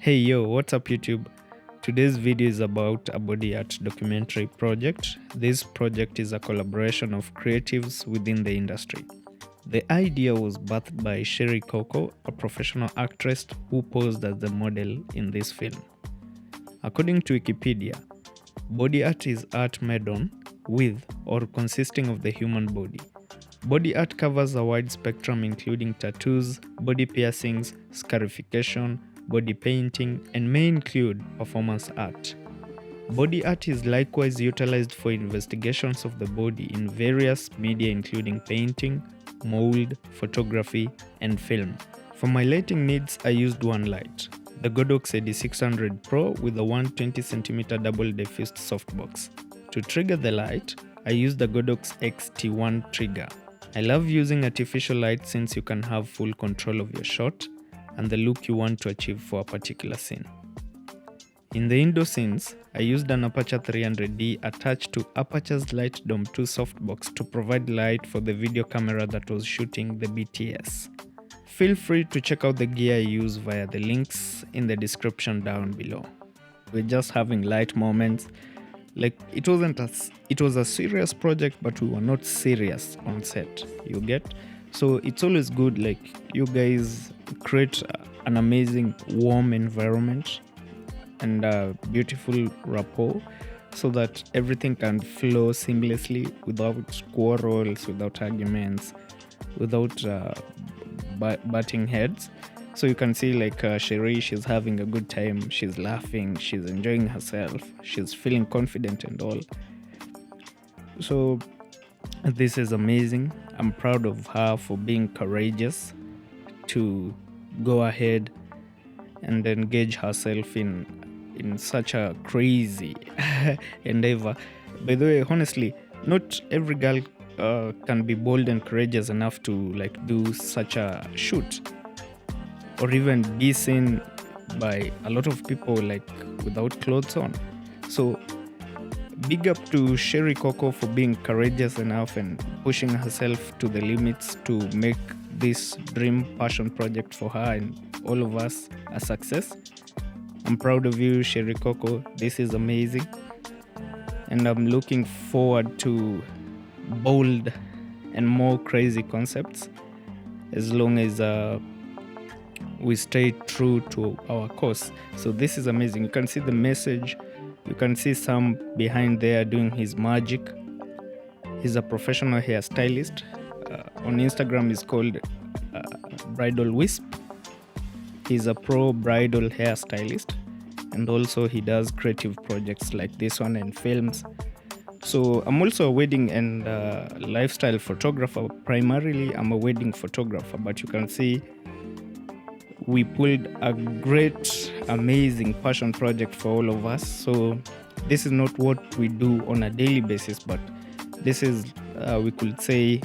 Hey yo, what's up YouTube? Today's video is about a body art documentary project. This project is a collaboration of creatives within the industry. The idea was birthed by Sherry Coco, a professional actress who posed as the model in this film. According to Wikipedia, body art is art made on, with, or consisting of the human body. Body art covers a wide spectrum including tattoos, body piercings, scarification, body painting, and may include performance art. Body art is likewise utilized for investigations of the body in various media including painting, mould, photography, and film. For my lighting needs, I used one light, the Godox AD600 Pro with a 120cm double diffused softbox. To trigger the light, I used the Godox XT1 trigger. I love using artificial light since you can have full control of your shot and the look you want to achieve for a particular scene. In the indoor scenes, I used an Aputure 300D attached to Aputure's Light Dome 2 softbox to provide light for the video camera that was shooting the BTS. Feel free to check out the gear I use via the links in the description down below. We're just having light moments. It was a serious project, but we were not serious on set, you get? So it's always good you guys create an amazing warm environment and a beautiful rapport so that everything can flow seamlessly without quarrels, without arguments, without butting heads. So you can see Sherry, she's having a good time, she's laughing, she's enjoying herself, she's feeling confident and all. So this is amazing. I'm proud of her for being courageous to go ahead and engage herself in such a crazy endeavor. By the way, honestly, not every girl can be bold and courageous enough to do such a shoot or even be seen by a lot of people without clothes on. So big up to Sherry Coco for being courageous enough and pushing herself to the limits to make this dream passion project for her and all of us a success. I'm proud of you, Sherry Coco. This is amazing. And I'm looking forward to bold and more crazy concepts as long as we stay true to our course. So this is amazing. You can see the message. You can see Sam behind there doing his magic. He's a professional hairstylist. On Instagram, he's called Bridal Wisp. He's a pro bridal hairstylist, and also he does creative projects like this one and films. So I'm also a wedding and lifestyle photographer. Primarily, I'm a wedding photographer, but you can see we pulled a great, amazing passion project for all of us. So this is not what we do on a daily basis, but this is, we could say,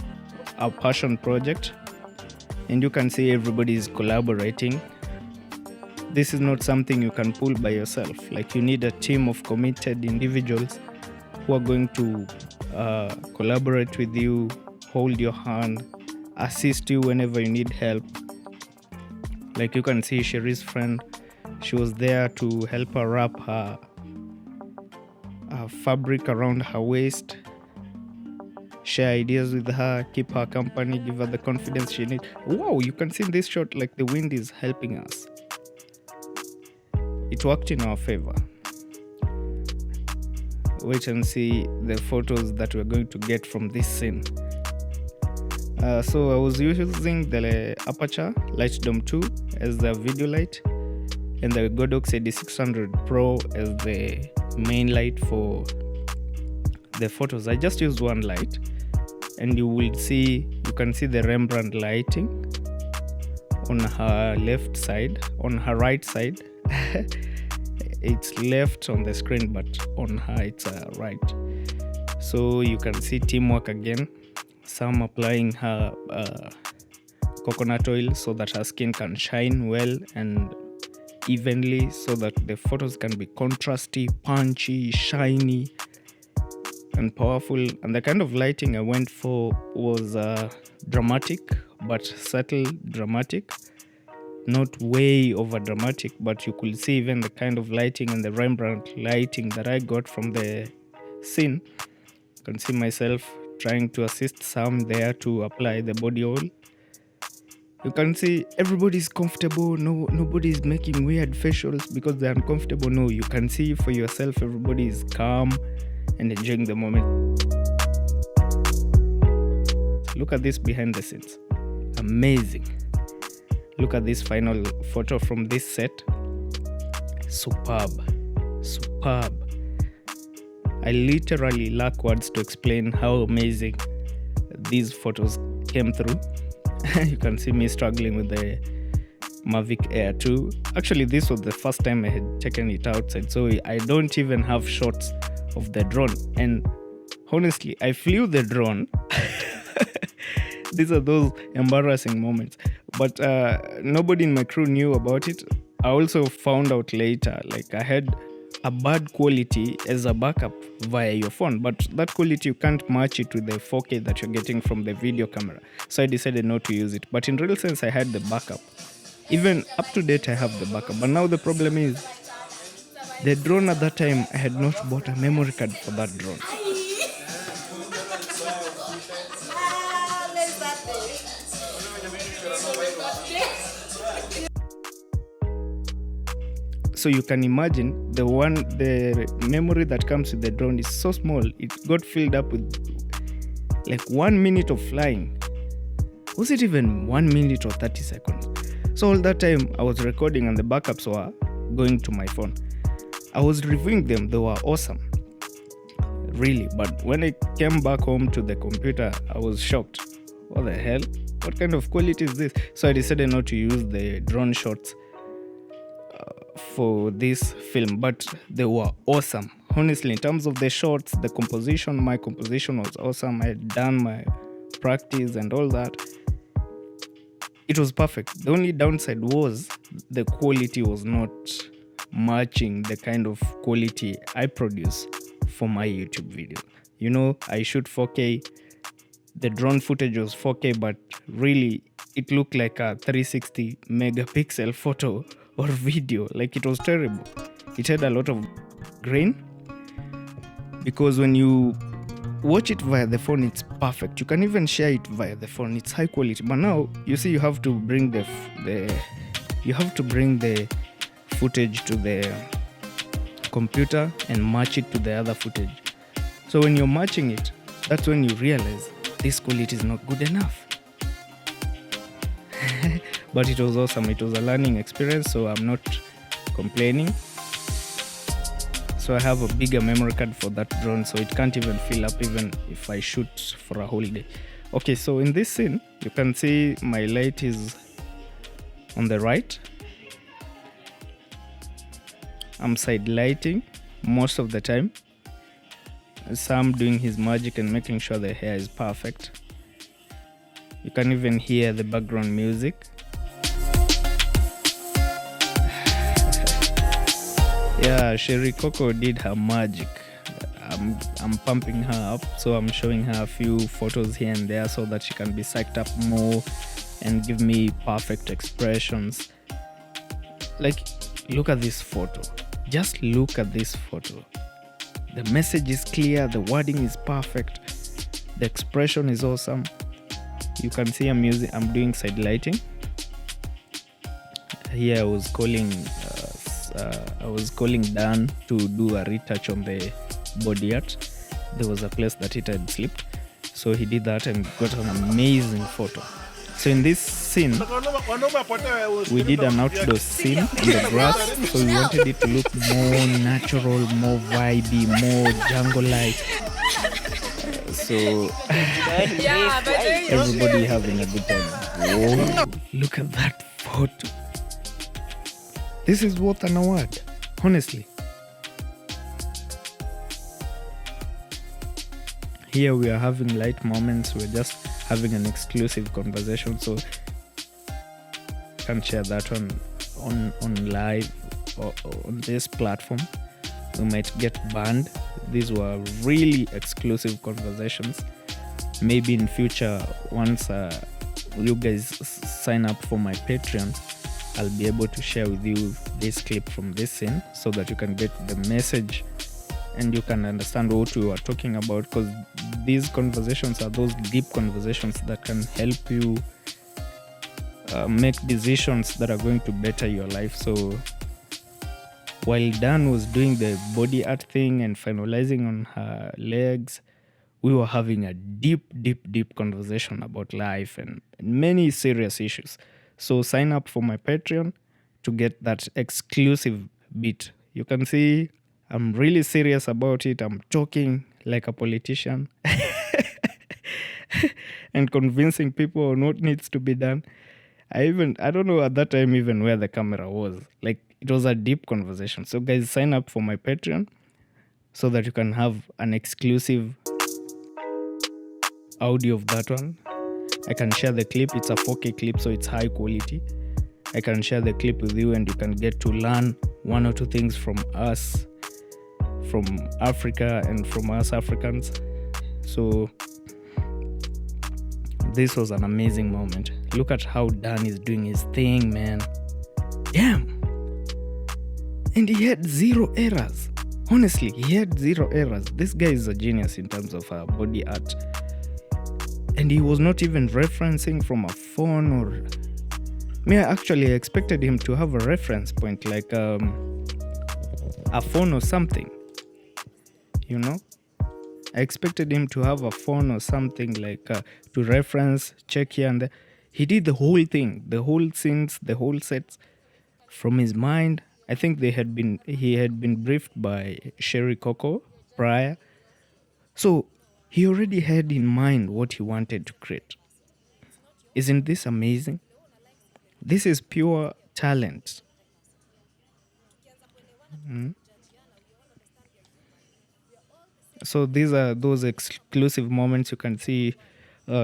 a passion project. And you can see everybody is collaborating. This is not something you can pull by yourself. You need a team of committed individuals who are going to collaborate with you, hold your hand, assist you whenever you need help. You can see Sherry's friend, she was there to help her wrap her fabric around her waist, share ideas with her, keep her company, give her the confidence she needs. Wow, you can see in this shot the wind is helping us. It worked in our favor. Wait and see the photos that we're going to get from this scene. So I was using the Aputure Light Dome 2 as the video light and the Godox AD600 Pro as the main light for the photos. I just used one light, and you can see the Rembrandt lighting on her left side, on her right side. It's left on the screen, but on her it's right. So you can see teamwork again. Sam applying her coconut oil so that her skin can shine well and evenly, so that the photos can be contrasty, punchy, shiny, and powerful. And the kind of lighting I went for was dramatic, but subtle dramatic. not way over dramatic, but you could see even the kind of lighting and the Rembrandt lighting that I got from the scene. You can see myself trying to assist Sam there to apply the body oil. You can see everybody's comfortable. Nobody's making weird facials because they're uncomfortable. No, you can see for yourself, everybody is calm and enjoying the moment. Look at this behind the scenes. Amazing. Look at this final photo from this set. Superb. I literally lack words to explain how amazing these photos came through. You can see me struggling with the Mavic Air 2. Actually, this was the first time I had taken it outside, so I don't even have shots of the drone. And honestly, I flew the drone. These are those embarrassing moments. But nobody in my crew knew about it. I also found out later, like I had a bad quality as a backup via your phone, but that quality you can't match it with the 4K that you're getting from the video camera. So I decided not to use it. But in real sense, I had the backup. Even up to date, I have the backup. But now the problem is, the drone at that time, I had not bought a memory card for that drone. So you can imagine the memory that comes with the drone is so small, it got filled up with like 1 minute of flying. Was it even 1 minute or 30 seconds? So all that time I was recording and the backups were going to my phone. I was reviewing them, they were awesome. Really, but when I came back home to the computer, I was shocked. What the hell? What kind of quality is this? So I decided not to use the drone shots for this film, but they were awesome. Honestly, in terms of the shots, the composition, my composition was awesome. I had done my practice and all that. It was perfect. The only downside was the quality was not matching the kind of quality I produce for my YouTube video. You know, I shoot 4K. The drone footage was 4K, but really it looked like a 360 megapixel photo or video. Like, it was terrible. It had a lot of grain, because when you watch it via the phone, it's perfect. You can even share it via the phone. It's high quality. But now you see, you have to bring the footage to the computer and match it to the other footage. So when you're matching it, that's when you realize this quality is not good enough. But it was awesome. It was a learning experience, so I'm not complaining. So I have a bigger memory card for that drone, so it can't even fill up even if I shoot for a whole day. Okay, so in this scene, you can see my light is on the right. I'm side lighting most of the time. Sam doing his magic and making sure the hair is perfect. You can even hear the background music. Yeah, Sherry Coco did her magic. I'm pumping her up, so I'm showing her a few photos here and there so that she can be psyched up more and give me perfect expressions. Like, look at this photo. Just look at this photo. The message is clear, the wording is perfect, the expression is awesome. You can see I'm doing side lighting. Here I was calling Dan to do a retouch on the body art. There was a place that it had slipped, so he did that and got an amazing photo. So in this scene, we did an outdoor scene in the grass, so we wanted it to look more natural, more vibey, more jungle-like. So everybody having a good time. Whoa, look at that photo. This is worth an award, honestly. Here we are having light moments. We're just having an exclusive conversation, so can't share that on live or on this platform. We might get banned. These were really exclusive conversations. Maybe in future, once you guys sign up for my Patreon, I'll be able to share with you this clip from this scene so that you can get the message and you can understand what we were talking about, because these conversations are those deep conversations that can help you make decisions that are going to better your life. So while Dan was doing the body art thing and finalizing on her legs, we were having a deep conversation about life and many serious issues. So sign up for my Patreon to get that exclusive bit. You can see I'm really serious about it. I'm talking like a politician and convincing people on what needs to be done. I don't know at that time even where the camera was. Like, it was a deep conversation. So guys, sign up for my Patreon so that you can have an exclusive audio of that one. I can share the clip. It's a 4K clip, so it's high quality. I can share the clip with you and you can get to learn one or two things from us, from Africa and from us Africans. So this was an amazing moment. Look at how Dan is doing his thing, man. Damn. And he had 0 errors. Honestly, he had 0 errors. This guy is a genius in terms of body art. And he was not even referencing from a phone or... I actually expected him to have a reference point, like a phone or something. You know? I expected him to have a phone or something, like to reference, check here and there. He did the whole thing, the whole scenes, the whole sets from his mind. I think he had been briefed by Sherry Coco prior. So he already had in mind what he wanted to create. Isn't this amazing? This is pure talent. So these are those exclusive moments. You can see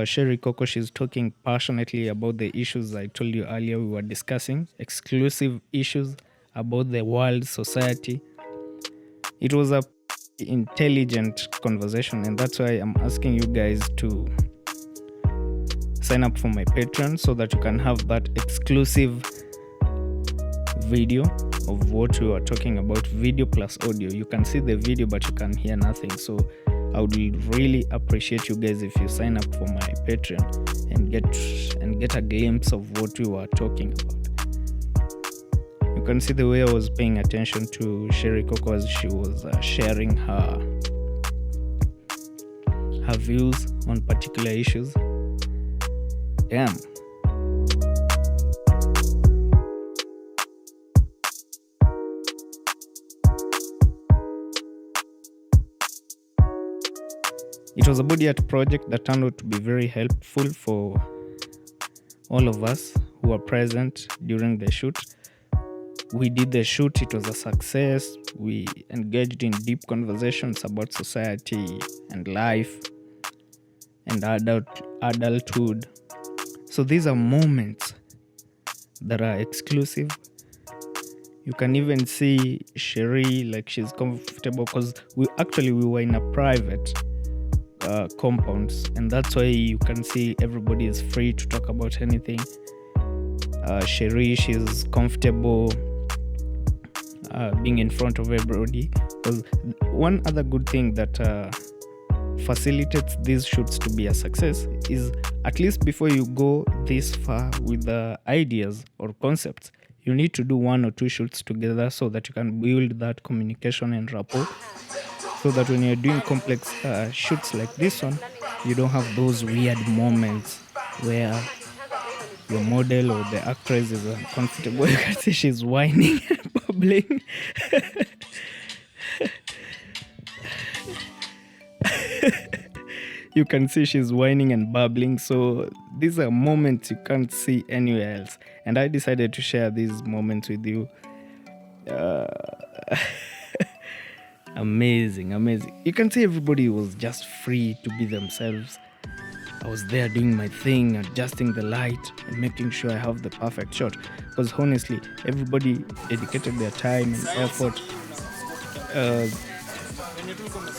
Sherry Coco, she's talking passionately about the issues I told you earlier we were discussing. Exclusive issues about the world, society. It was a intelligent conversation, and that's why I'm asking you guys to sign up for my Patreon so that you can have that exclusive video of what we are talking about, video plus audio. You can see the video but you can hear nothing. So I would really appreciate you guys if you sign up for my Patreon and get a glimpse of what we were talking about. You can see the way I was paying attention to Sherry Coco as she was sharing her views on particular issues. Damn. It was a body art project that turned out to be very helpful for all of us who were present during the shoot. We did the shoot, it was a success. We engaged in deep conversations about society and life and adulthood. So these are moments that are exclusive. You can even see Sherry, like, she's comfortable because we were in a private compounds, and that's why you can see everybody is free to talk about anything. Sherry, she's comfortable being in front of everybody, because one other good thing that facilitates these shoots to be a success is, at least before you go this far with the ideas or concepts, you need to do 1 or 2 shoots together so that you can build that communication and rapport, so that when you're doing complex shoots like this one, you don't have those weird moments where your model or the actress is uncomfortable. You can see she's whining and bubbling. You can see she's whining and bubbling. So these are moments you can't see anywhere else. And I decided to share these moments with you. Amazing. You can see everybody was just free to be themselves. I was there doing my thing, adjusting the light and making sure I have the perfect shot. Because honestly, everybody dedicated their time and effort.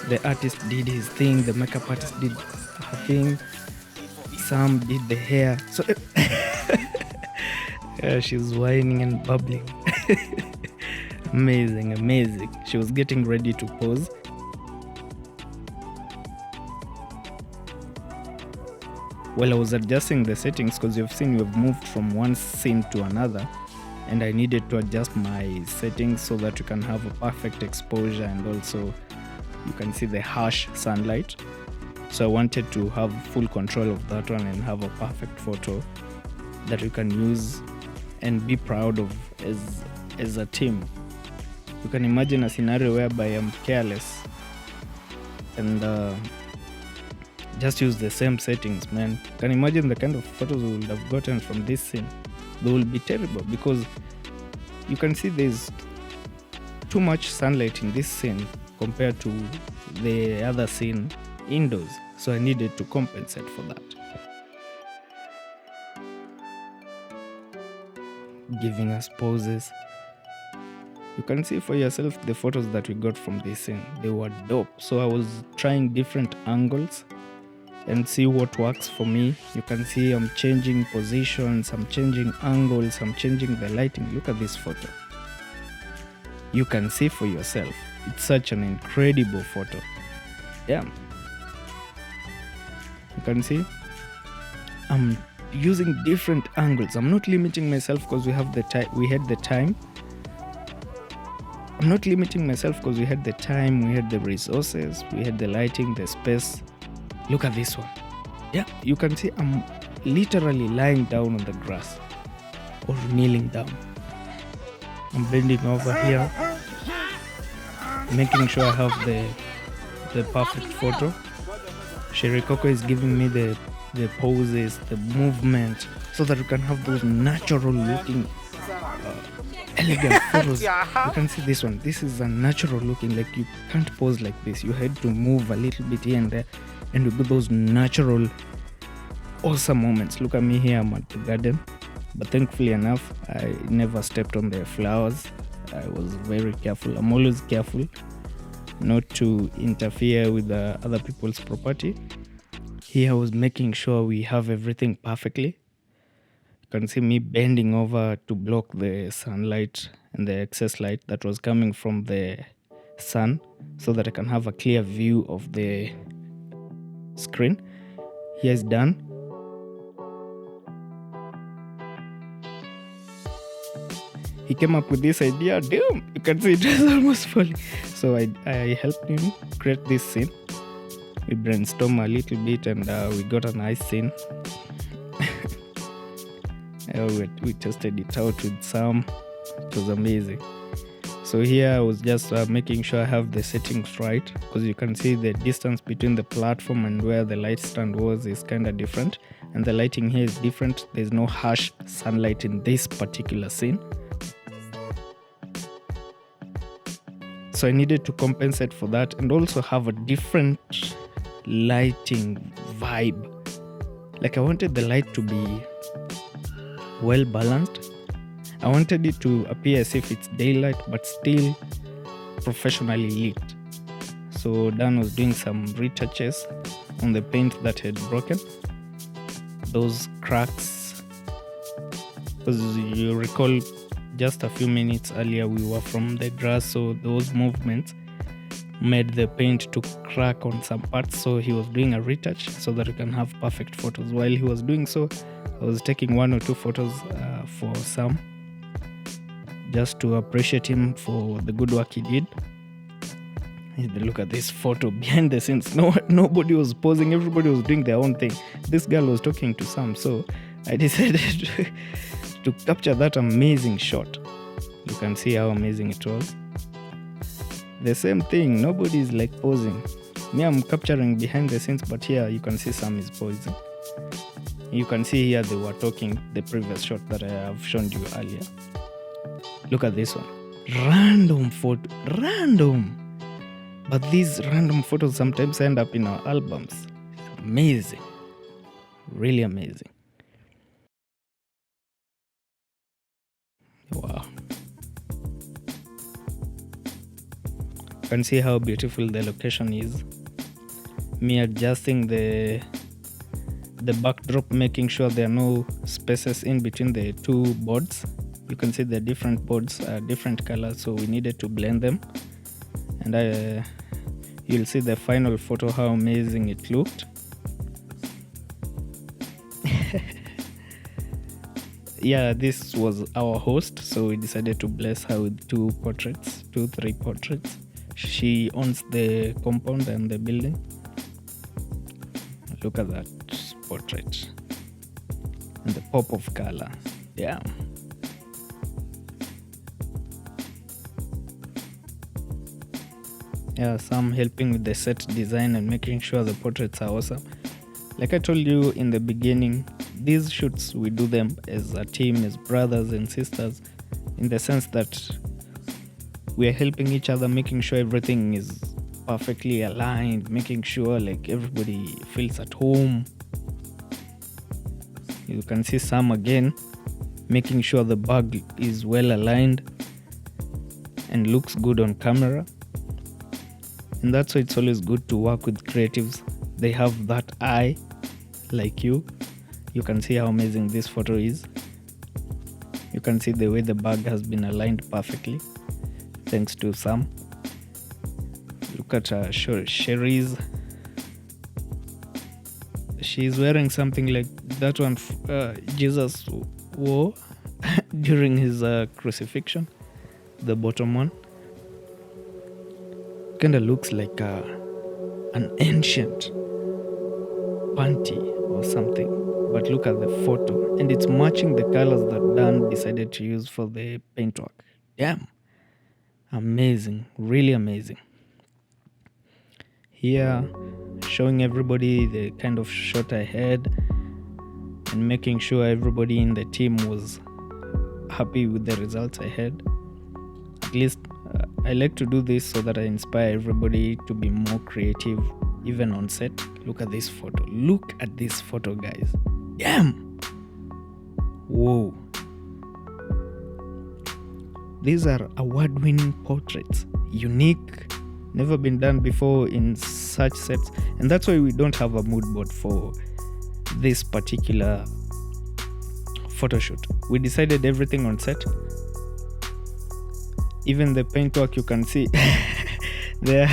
The artist did his thing, the makeup artist did her thing, Sam did the hair. So Yeah, she's whining and bubbling. Amazing, amazing. She was getting ready to pose. Well, I was adjusting the settings because you've seen we've moved from one scene to another, and I needed to adjust my settings so that you can have a perfect exposure, and also you can see the harsh sunlight. So I wanted to have full control of that one and have a perfect photo that you can use and be proud of as a team. You can imagine a scenario whereby I'm careless and just use the same settings, man. You can imagine the kind of photos we would have gotten from this scene. They will be terrible because you can see there's too much sunlight in this scene compared to the other scene indoors. So I needed to compensate for that. Giving us poses. You can see for yourself the photos that we got from this scene. They were dope. So I was trying different angles and see what works for me. You can see I'm changing positions, I'm changing angles, I'm changing the lighting. Look at this photo. You can see for yourself. It's such an incredible photo. Yeah. You can see I'm using different angles. I'm not limiting myself because we had the time. I'm not limiting myself because we had the time, we had the resources, we had the lighting, the space. Look at this one. Yeah, you can see I'm literally lying down on the grass or kneeling down. I'm bending over here, making sure I have the perfect photo. Sherry Coco is giving me the poses, the movement, so that you can have those natural looking elegant photos. You can see this one. This is a natural looking, like you can't pose like this. You had to move a little bit here and there, and you get those natural awesome moments. Look at me here, I'm at the garden, but thankfully enough I never stepped on the flowers. I was very careful. I'm always careful not to interfere with other people's property. Here I was making sure we have everything perfectly. You can see me bending over to block the sunlight and the excess light that was coming from the sun so that I can have a clear view of the screen. Here's done. He came up with this idea. Damn, you can see it was almost falling. So I helped him create this scene. We brainstormed a little bit and we got a nice scene. We tested it out with Sam. It was amazing. So here I was just making sure I have the settings right, because you can see the distance between the platform and where the light stand was is kind of different, and the lighting here is different. There's no harsh sunlight in this particular scene. So I needed to compensate for that and also have a different lighting vibe. Like I wanted the light to be well balanced. I wanted it to appear as if it's daylight but still professionally lit. So Dan was doing some retouches on the paint that had broken. Those cracks, because you recall just a few minutes earlier we were from the grass, so those movements made the paint to crack on some parts. So he was doing a retouch so that we can have perfect photos. While he was doing so, I was taking 1 or 2 photos for Sam, just to appreciate him for the good work he did. Look at this photo behind the scenes. Nobody was posing, everybody was doing their own thing. This girl was talking to Sam, so I decided to capture that amazing shot. You can see how amazing it was. The same thing, nobody's like posing. Me, I'm capturing behind the scenes, but here you can see Sam is posing. You can see here they were talking, the previous shot that I have shown you earlier. Look at this one. Random photo. Random. But these random photos sometimes end up in our albums. It's amazing. Really amazing. Wow. You can see how beautiful the location is. Me adjusting the the backdrop, making sure there are no spaces in between the two boards. You can see the different boards are different colors, so we needed to blend them. And you'll see the final photo, how amazing it looked. Yeah, this was our host, so we decided to bless her with 3 portraits. She owns the compound and the building. Look at that portrait and the pop of color. Yeah. Yeah, some helping with the set design and making sure the portraits are awesome. Like I told you in the beginning, these shoots, we do them as a team, as brothers and sisters, in the sense that we are helping each other, making sure everything is perfectly aligned, making sure like everybody feels at home. You can see Sam again, making sure the bag is well aligned and looks good on camera. And that's why it's always good to work with creatives. They have that eye like you. You can see how amazing this photo is. You can see the way the bag has been aligned perfectly, thanks to Sam. Look at Sherry's. She's wearing something like that one Jesus wore during his crucifixion, the bottom one. Kind of looks like an ancient panty or something, but look at the photo, and it's matching the colors that Dan decided to use for the paintwork. Damn, amazing, really amazing. Here, showing everybody the kind of shot I had and making sure everybody in the team was happy with the results I had. At least I like to do this so that I inspire everybody to be more creative, even on set. Look at this photo. Look at this photo, guys. Damn! Whoa. These are award-winning portraits. Unique. Never been done before in such sets. And that's why we don't have a mood board for this particular photo shoot. We decided everything on set. Even the paintwork, you can see there,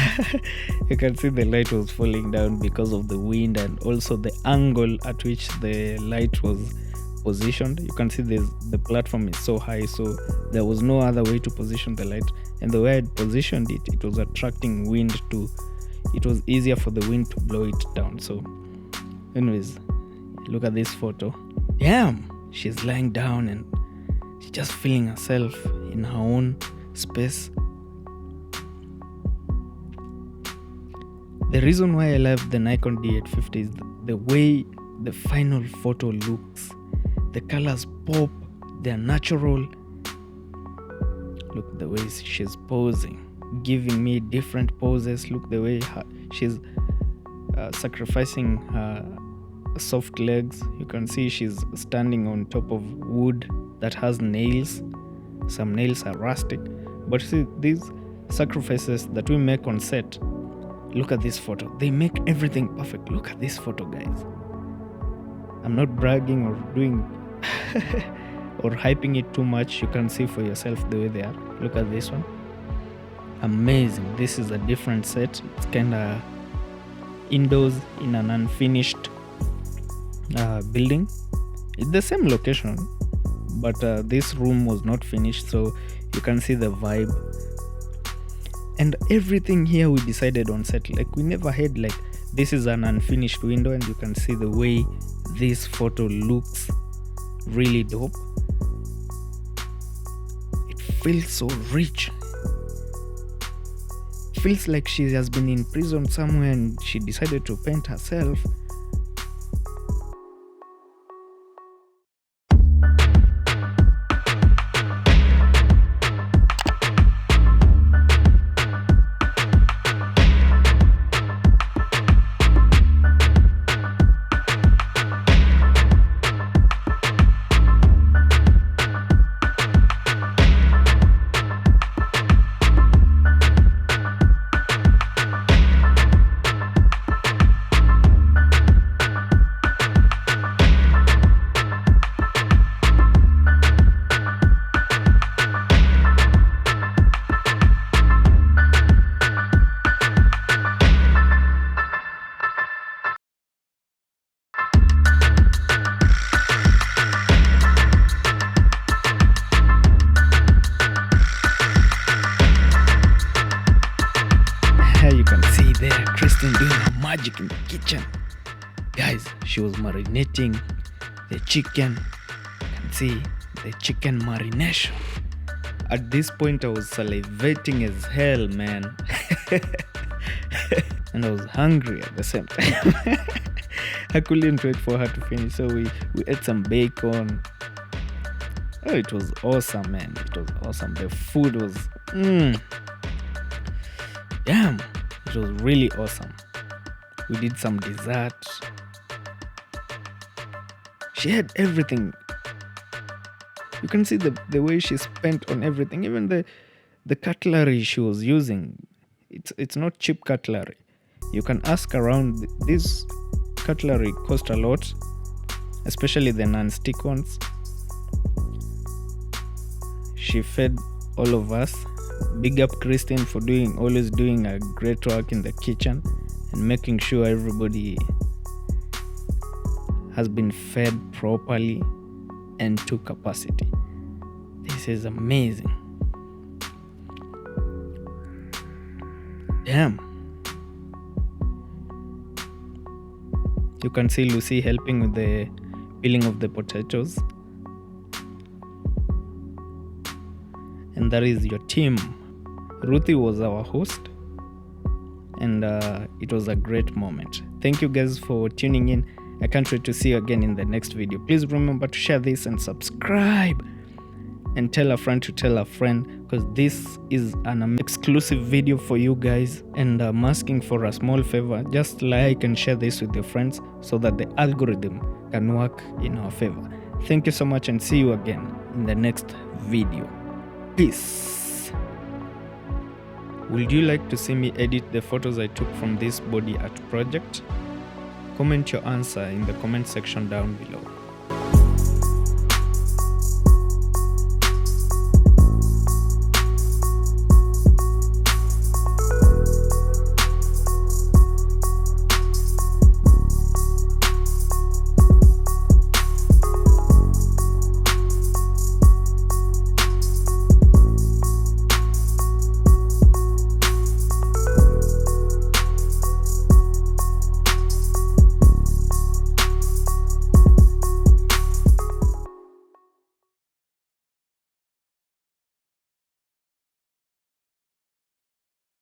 you can see the light was falling down because of the wind, and also the angle at which the light was positioned. You can see the platform is so high, so there was no other way to position the light, and the way I positioned it, it was attracting wind to, it was easier for the wind to blow it down. So anyways, look at this photo. Damn, she's lying down and she's just feeling herself in her own space. The reason why I love the Nikon D850 is the way the final photo looks. The colors pop, they're natural. Look the way she's posing, giving me different poses. Look the way she's sacrificing her soft legs. You can see she's standing on top of wood that has nails. Some nails are rustic. But see, these sacrifices that we make on set, look at this photo. They make everything perfect. Look at this photo, guys. I'm not bragging or doing or hyping it too much. You can see for yourself the way they are. Look at this one. Amazing. This is a different set. It's kind of indoors in an unfinished building. It's the same location, but this room was not finished, so you can see the vibe. And everything here we decided on set. Like, we never had like, this is an unfinished window, and you can see the way this photo looks really dope. It feels so rich. Feels like she has been in prison somewhere and she decided to paint herself. magic in the kitchen. Guys, she was marinating the chicken. You can see the chicken marination. At this point, I was salivating as hell, man. And I was hungry at the same time. I couldn't wait for her to finish, so we ate some bacon. Oh, it was awesome, man. It was awesome. The food was damn, it was really awesome. We did some dessert. She had everything. You can see the way she spent on everything. Even the cutlery she was using. It's not cheap cutlery. You can ask around. This cutlery cost a lot, especially the non-stick ones. She fed all of us. Big up Christine for always doing a great work in the kitchen and making sure everybody has been fed properly and to capacity. This is amazing. Damn. You can see Lucy helping with the peeling of the potatoes. And that is your team. Ruthie was our host, and it was a great moment. Thank you guys for tuning in. I can't wait to see you again in the next video. Please remember to share this and subscribe, and tell a friend to tell a friend, because this is an exclusive video for you guys, and I'm asking for a small favor. Just like and share this with your friends so that the algorithm can work in our favor. Thank you so much, and see you again in the next video. Peace. Would you like to see me edit the photos I took from this body art project? Comment your answer in the comment section down below.